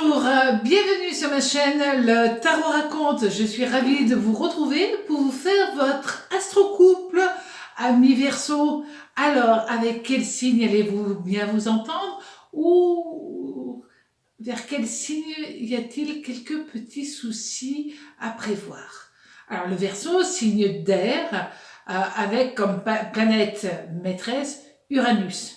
Bonjour, bienvenue sur ma chaîne Le Tarot Raconte. Je suis ravie de vous retrouver pour vous faire votre astro-couple ami Verseau. Alors, avec quel signe allez-vous bien vous entendre ou vers quel signe y a-t-il quelques petits soucis à prévoir? Alors, le Verseau, signe d'air, avec comme planète maîtresse Uranus.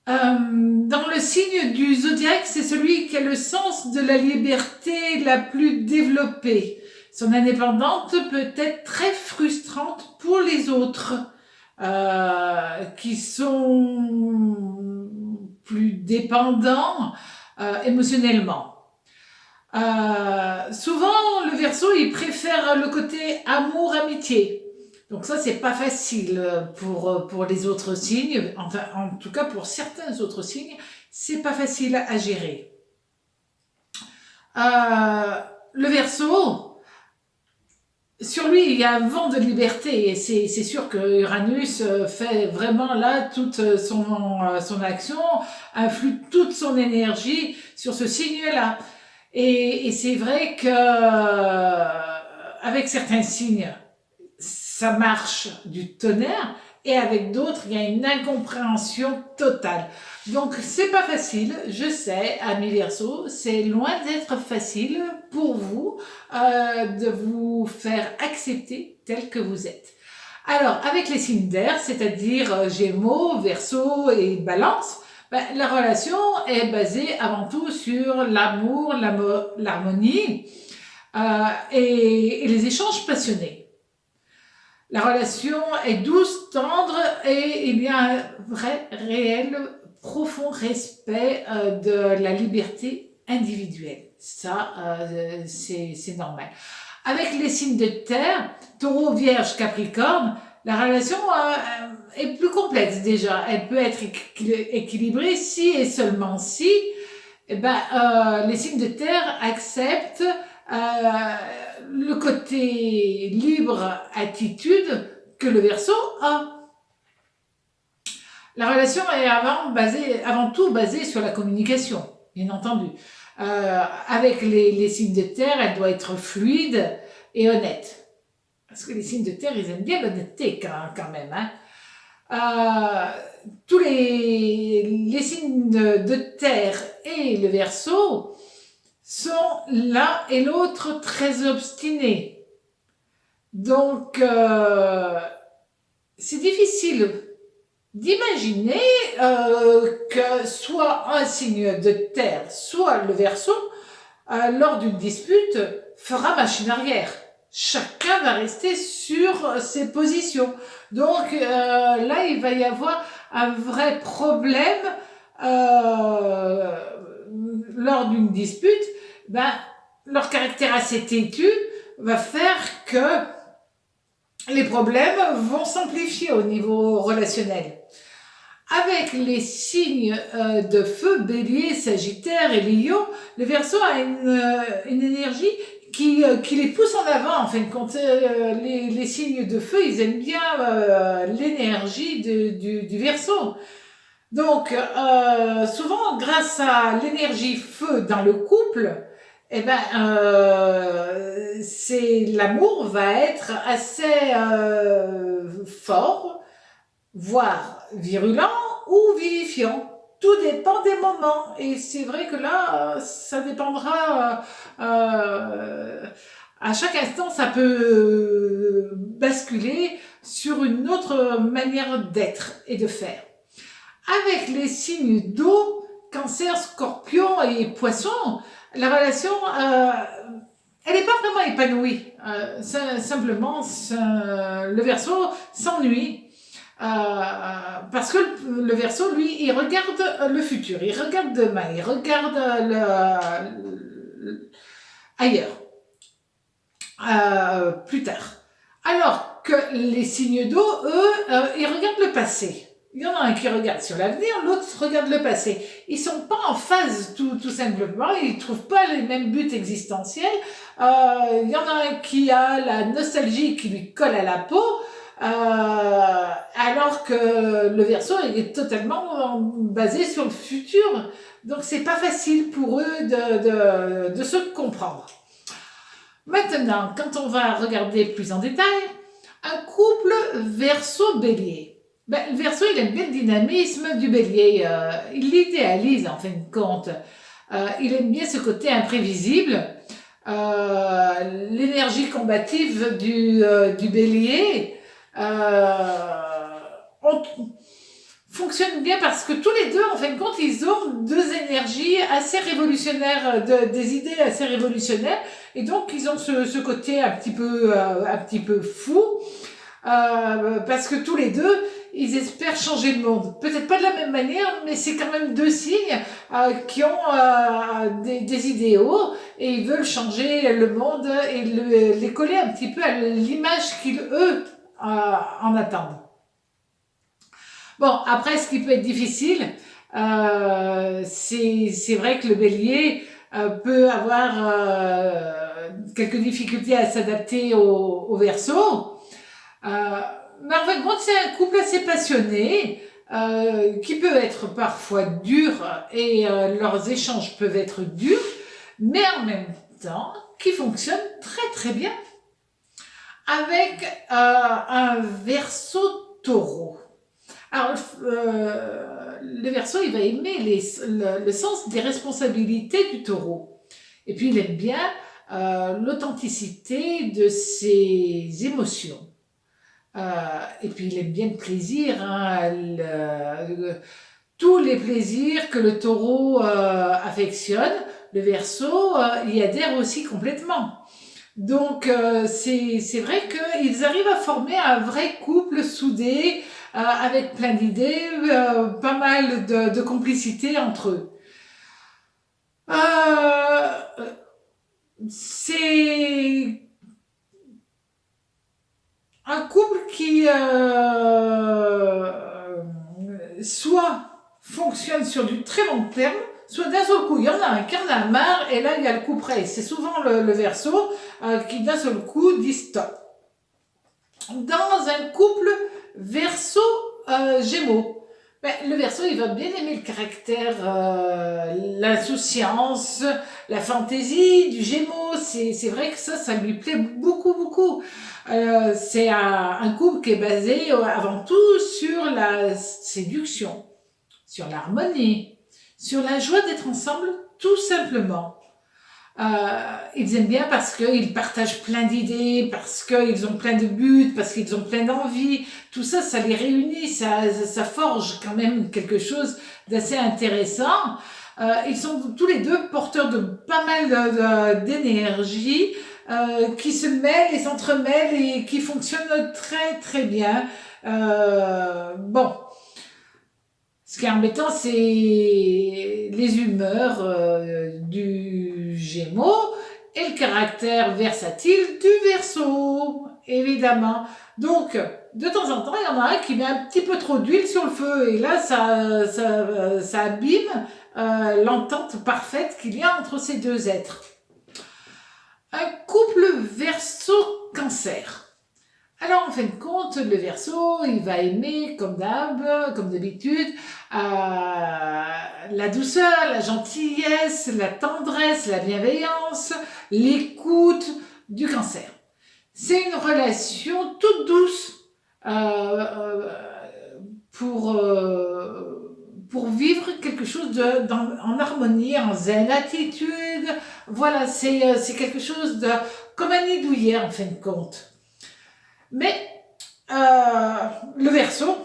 Dans le signe du zodiaque, c'est celui qui a le sens de la liberté la plus développée. Son indépendance peut être très frustrante pour les autres, qui sont plus dépendants émotionnellement. Souvent, le Verseau, il préfère le côté amour-amitié. Donc ça, c'est pas facile pour les autres signes, enfin, en tout cas pour certains autres signes, c'est pas facile à gérer. Le Verseau, sur lui, il y a un vent de liberté, et c'est sûr que Uranus fait vraiment là toute son action, influe toute son énergie sur ce signe-là. Et c'est vrai que avec certains signes, ça marche du tonnerre, et avec d'autres, il y a une incompréhension totale. Donc, c'est pas facile, je sais, amis Verseau, c'est loin d'être facile pour vous de vous faire accepter tel que vous êtes. Alors, avec les signes d'air, c'est-à-dire Gémeaux, Verseau et Balance, la relation est basée avant tout sur l'amour, l'harmonie et les échanges passionnés. La relation est douce, tendre et il y a un vrai, réel, profond respect de la liberté individuelle. Ça, c'est normal. Avec les signes de terre, Taureau, Vierge, Capricorne, la relation est plus complexe déjà. Elle peut être équilibrée si et seulement si les signes de terre acceptent le côté libre attitude que le Verseau a. La relation est avant tout basée sur la communication, bien entendu. Avec les signes de terre, elle doit être fluide et honnête. Parce que les signes de terre, ils aiment bien l'honnêteté quand même. Tous les signes de terre et le Verseau sont l'un et l'autre très obstinés. Donc, c'est difficile d'imaginer que soit un signe de terre, soit le Verseau, lors d'une dispute, fera machine arrière. Chacun va rester sur ses positions. Donc, là, il va y avoir un vrai problème lors d'une dispute. Leur caractère assez têtu va faire que les problèmes vont s'amplifier au niveau relationnel. Avec les signes de feu, Bélier, Sagittaire et Lion, le Verseau a une énergie qui les pousse en avant. En fin de compte, les signes de feu, ils aiment bien l'énergie du Verseau. Donc, souvent, grâce à l'énergie feu dans le couple, l'amour va être assez fort, voire virulent ou vivifiant. Tout dépend des moments. Et c'est vrai que là, ça dépendra. À chaque instant, ça peut basculer sur une autre manière d'être et de faire. Avec les signes d'eau, Cancer, Scorpion et Poisson, la relation, elle n'est pas vraiment épanouie. Simplement, le Verseau s'ennuie. Parce que le Verseau, lui, il regarde le futur, il regarde demain, il regarde ailleurs, plus tard. Alors que les signes d'eau, eux, ils regardent le passé. Il y en a un qui regarde sur l'avenir, l'autre regarde le passé. Ils sont pas en phase tout simplement, ils trouvent pas les mêmes buts existentiels. Il y en a un qui a la nostalgie qui lui colle à la peau, alors que le Verseau est totalement basé sur le futur. Donc c'est pas facile pour eux de se comprendre. Maintenant, quand on va regarder plus en détail, un couple Verseau-Bélier. Ben, le Verseau, il aime bien le dynamisme du Bélier. Il l'idéalise en fin de compte. Il aime bien ce côté imprévisible. L'énergie combative du Bélier fonctionne bien parce que tous les deux, en fin de compte, ils ont deux énergies assez révolutionnaires, des idées assez révolutionnaires, et donc ils ont ce côté un petit peu fou, parce que tous les deux, ils espèrent changer le monde. Peut-être pas de la même manière, mais c'est quand même deux signes qui ont des idéaux et ils veulent changer le monde et les coller un petit peu à l'image qu'ils, eux, en attendent. Bon, après, ce qui peut être difficile, c'est vrai que le bélier peut avoir quelques difficultés à s'adapter au Verseau. Mais en fin de compte, c'est un couple assez passionné, qui peut être parfois dur et leurs échanges peuvent être durs, mais en même temps, qui fonctionnent très très bien avec un Verseau taureau. Alors, le Verseau, il va aimer le sens des responsabilités du taureau. Et puis, il aime bien l'authenticité de ses émotions. Et puis, il aime bien le plaisir, hein, tous les plaisirs que le taureau affectionne, le Verseau y adhère aussi complètement. Donc, c'est vrai qu'ils arrivent à former un vrai couple soudé, avec plein d'idées, pas mal de complicité entre eux. C'est un couple qui soit fonctionne sur du très long terme, soit d'un seul coup, il y en a un qui en a marre, et là, il y a le coup près. C'est souvent le Verseau qui, d'un seul coup, dit stop. Dans un couple Verseau-Gémeaux, ben, le Verseau, il va bien aimer le caractère, l'insouciance, la fantaisie du Gémeaux. C'est vrai que ça lui plaît beaucoup, beaucoup. C'est un couple qui est basé avant tout sur la séduction, sur l'harmonie, sur la joie d'être ensemble, tout simplement. Ils aiment bien parce qu'ils partagent plein d'idées, parce qu'ils ont plein de buts, parce qu'ils ont plein d'envies. Tout ça, ça les réunit, ça forge quand même quelque chose d'assez intéressant. Ils sont tous les deux porteurs de pas mal d'énergie, qui se mêlent et s'entremêlent et qui fonctionnent très très bien. Bon. Ce qui est embêtant, c'est les humeurs du Gémeaux et le caractère versatile du Verseau, évidemment. Donc, de temps en temps, il y en a un qui met un petit peu trop d'huile sur le feu, et là, ça abîme l'entente parfaite qu'il y a entre ces deux êtres. Un couple Verseau-Cancer. Alors, en fin de compte, le Verseau, il va aimer, comme d'habitude, la douceur, la gentillesse, la tendresse, la bienveillance, l'écoute du Cancer. C'est une relation toute douce pour vivre quelque chose en harmonie, en zen attitude. Voilà, c'est quelque chose comme un nid douillet, en fin de compte. Mais le Verseau,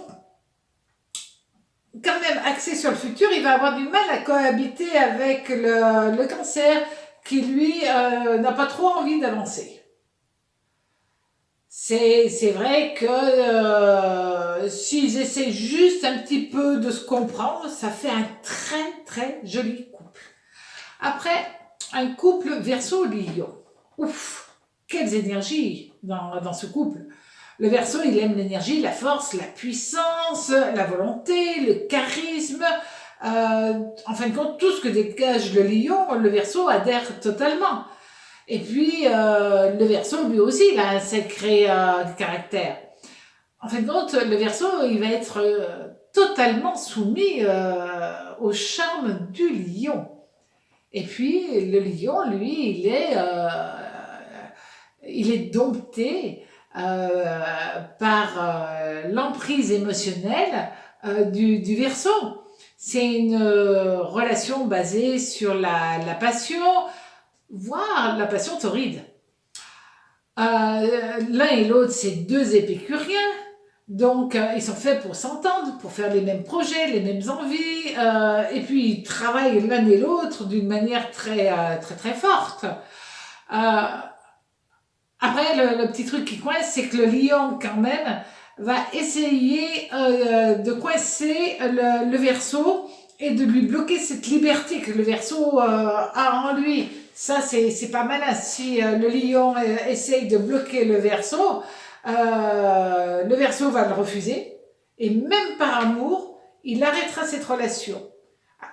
quand même axé sur le futur, il va avoir du mal à cohabiter avec le Cancer qui, lui, n'a pas trop envie d'avancer. C'est vrai que s'ils essaient juste un petit peu de se comprendre, ça fait un très très joli couple. Après, un couple Verseau-Lion. Ouf, quelles énergies dans ce couple. Le Verseau, il aime l'énergie, la force, la puissance, la volonté, le charisme. En fin de compte, tout ce que dégage le Lion, le Verseau adhère totalement. Et puis, le Verseau, lui aussi, il a un sacré caractère. en fin de compte, le Verseau, il va être totalement soumis au charme du lion. Et puis, le lion, lui, il est dompté par l'emprise émotionnelle du Verseau. C'est une relation basée sur la passion, voire la passion torride. L'un et l'autre, c'est deux épicuriens. Donc, ils sont faits pour s'entendre, pour faire les mêmes projets, les mêmes envies, et puis ils travaillent l'un et l'autre d'une manière très forte. Après, le petit truc qui coince, c'est que le lion, quand même, va essayer de coincer le Verseau et de lui bloquer cette liberté que le Verseau a en lui. Ça, c'est pas mal. Si le lion essaye de bloquer le Verseau va le refuser. Et même par amour, il arrêtera cette relation.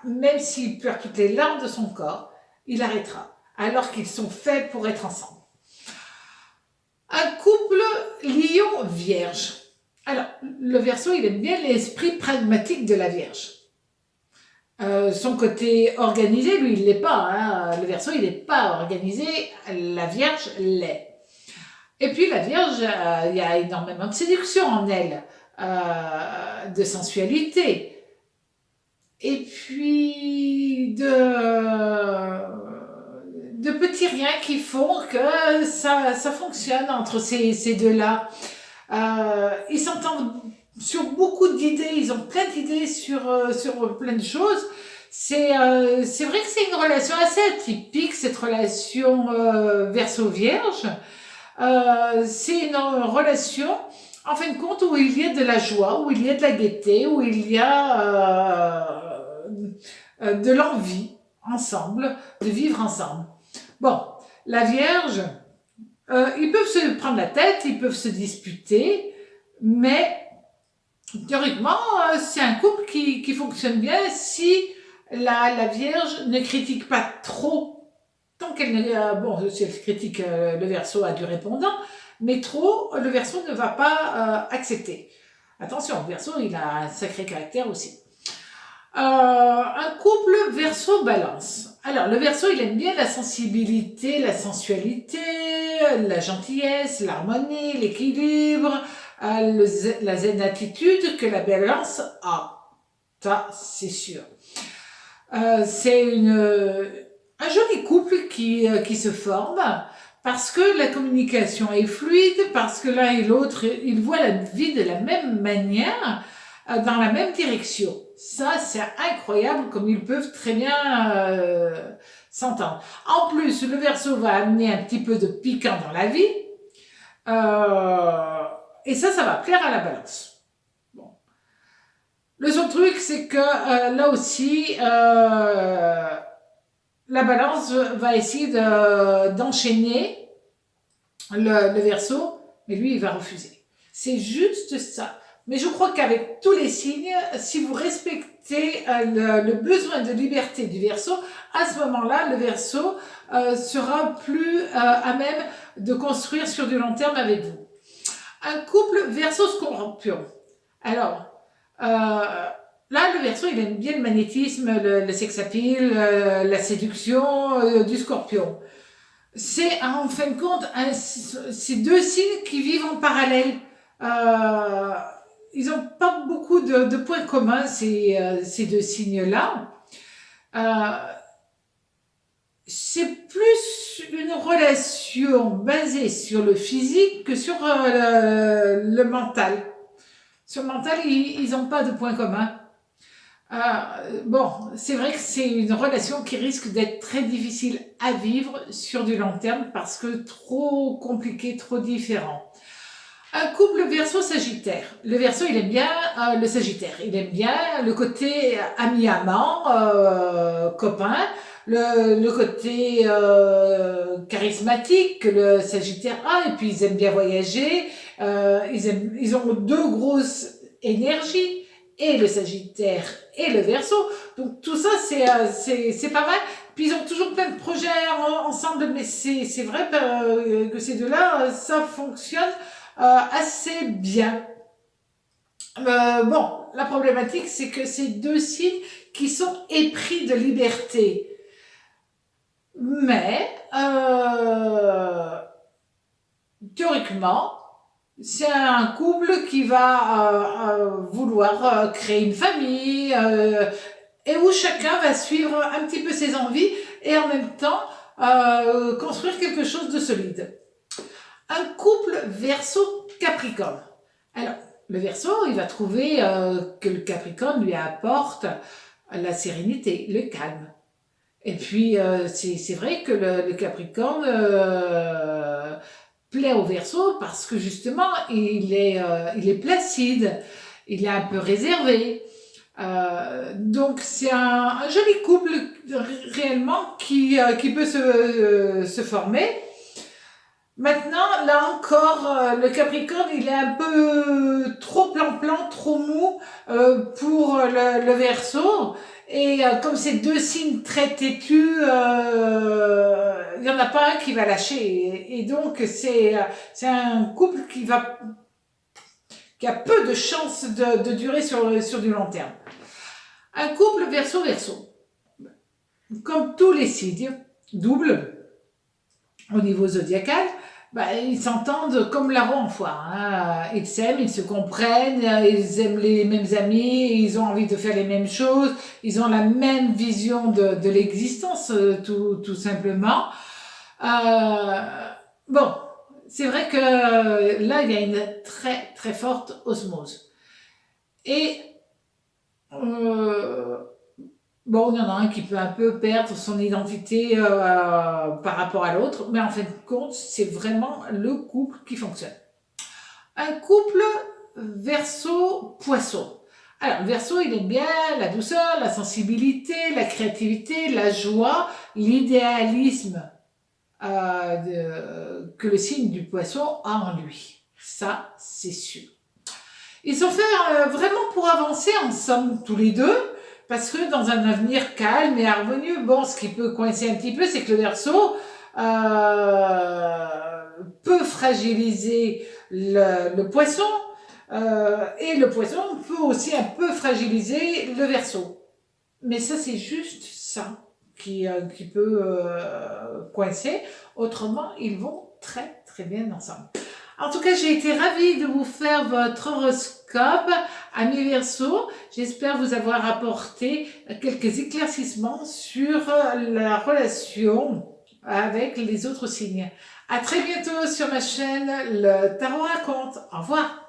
Même s'il pleure toutes les larmes de son corps, il arrêtera. Alors qu'ils sont faits pour être ensemble. Un couple lion-vierge. Alors, le Verseau, il aime bien l'esprit pragmatique de la Vierge. Son côté organisé, lui, il l'est pas. Hein. Le Verseau, il n'est pas organisé. La Vierge l'est. Et puis, la Vierge, il y a énormément de séduction en elle, de sensualité. Et puis, de petits riens qui font que ça fonctionne entre ces deux-là. Ils s'entendent sur beaucoup d'idées, ils ont plein d'idées sur plein de choses. C'est vrai que c'est une relation assez atypique, cette relation Verseau-Vierge. C'est une relation, en fin de compte, où il y a de la joie, où il y a de la gaieté, où il y a de l'envie ensemble, de vivre ensemble. Bon, la Vierge, ils peuvent se prendre la tête, ils peuvent se disputer, mais théoriquement, c'est un couple qui fonctionne bien si la Vierge ne critique pas trop, tant qu'elle ne... bon, si elle critique le Verseau a du répondant, mais trop, le Verseau ne va pas accepter. Attention, le Verseau, il a un sacré caractère aussi. Un couple Verseau-Balance. Alors, le Verseau, il aime bien la sensibilité, la sensualité, la gentillesse, l'harmonie, l'équilibre, la zen attitude que la Balance a. Ça, c'est sûr. C'est un joli couple qui se forme parce que la communication est fluide, parce que l'un et l'autre, ils voient la vie de la même manière, dans la même direction. Ça, c'est incroyable comme ils peuvent très bien s'entendre. En plus, le Verseau va amener un petit peu de piquant dans la vie. Et ça va plaire à la Balance. Bon. Le seul truc, c'est que là aussi, la Balance va essayer d'enchaîner le Verseau, mais lui, il va refuser. C'est juste ça. Mais je crois qu'avec tous les signes, si vous respectez le besoin de liberté du Verseau, à ce moment-là, le Verseau sera plus à même de construire sur du long terme avec vous. Un couple Verseau-Scorpion. Alors, là, le Verseau, il aime bien le magnétisme, le sex-appeal, la séduction du Scorpion. C'est, en fin de compte, c'est deux signes qui vivent en parallèle. Ils n'ont pas beaucoup de points communs, ces deux signes-là. C'est plus une relation basée sur le physique que sur le mental. Sur le mental, ils n'ont pas de points communs. Bon, c'est vrai que c'est une relation qui risque d'être très difficile à vivre sur du long terme parce que trop compliqué, trop différent. Un couple Verseau-Sagittaire. Le Verseau, il aime bien le Sagittaire. Il aime bien le côté ami-amant, copain, le côté charismatique que le Sagittaire a. Et puis, ils aiment bien voyager. Ils ont deux grosses énergies, et le Sagittaire et le Verseau. Donc, tout ça, c'est pas mal. Puis, ils ont toujours plein de projets ensemble. Mais c'est vrai que ces deux-là, ça fonctionne assez bien. Bon, la problématique, c'est que c'est deux signes qui sont épris de liberté. Mais, théoriquement, c'est un couple qui va vouloir créer une famille et où chacun va suivre un petit peu ses envies et en même temps construire quelque chose de solide. Un couple Verseau-Capricorne. Alors, le Verseau, il va trouver que le Capricorne lui apporte la sérénité, le calme. Et puis, c'est vrai que le Capricorne plaît au Verseau parce que justement, il est placide, il est un peu réservé. Donc, c'est un joli couple réellement qui peut se former. Maintenant, là encore, le Capricorne, il est un peu trop plan-plan, trop mou pour le Verseau. Et comme c'est deux signes très têtus, il n'y en a pas un qui va lâcher. Et donc, c'est un couple qui a peu de chances de durer sur du long terme. Un couple Verseau-Verseau, comme tous les signes, double au niveau zodiacal, ils s'entendent comme la roue en foire. Hein. Ils s'aiment, ils se comprennent, ils aiment les mêmes amis, ils ont envie de faire les mêmes choses, ils ont la même vision de l'existence, tout simplement. Bon, c'est vrai que là, il y a une très très forte osmose. Et bon, il y en a un qui peut un peu perdre son identité par rapport à l'autre, mais en fin de compte, c'est vraiment le couple qui fonctionne. Un couple Verseau-Poisson. Alors, le Verseau, il aime bien la douceur, la sensibilité, la créativité, la joie, l'idéalisme que le signe du Poisson a en lui. Ça, c'est sûr. Ils sont faits vraiment pour avancer ensemble, tous les deux, parce que dans un avenir calme et harmonieux, bon, ce qui peut coincer un petit peu, c'est que le Verseau peut fragiliser le Poisson, et le Poisson peut aussi un peu fragiliser le Verseau. Mais ça, c'est juste ça qui peut coincer. Autrement, ils vont très très bien ensemble. En tout cas, j'ai été ravie de vous faire votre horoscope, amis Verseau. J'espère vous avoir apporté quelques éclaircissements sur la relation avec les autres signes. À très bientôt sur ma chaîne Le Tarot Raconte. Au revoir.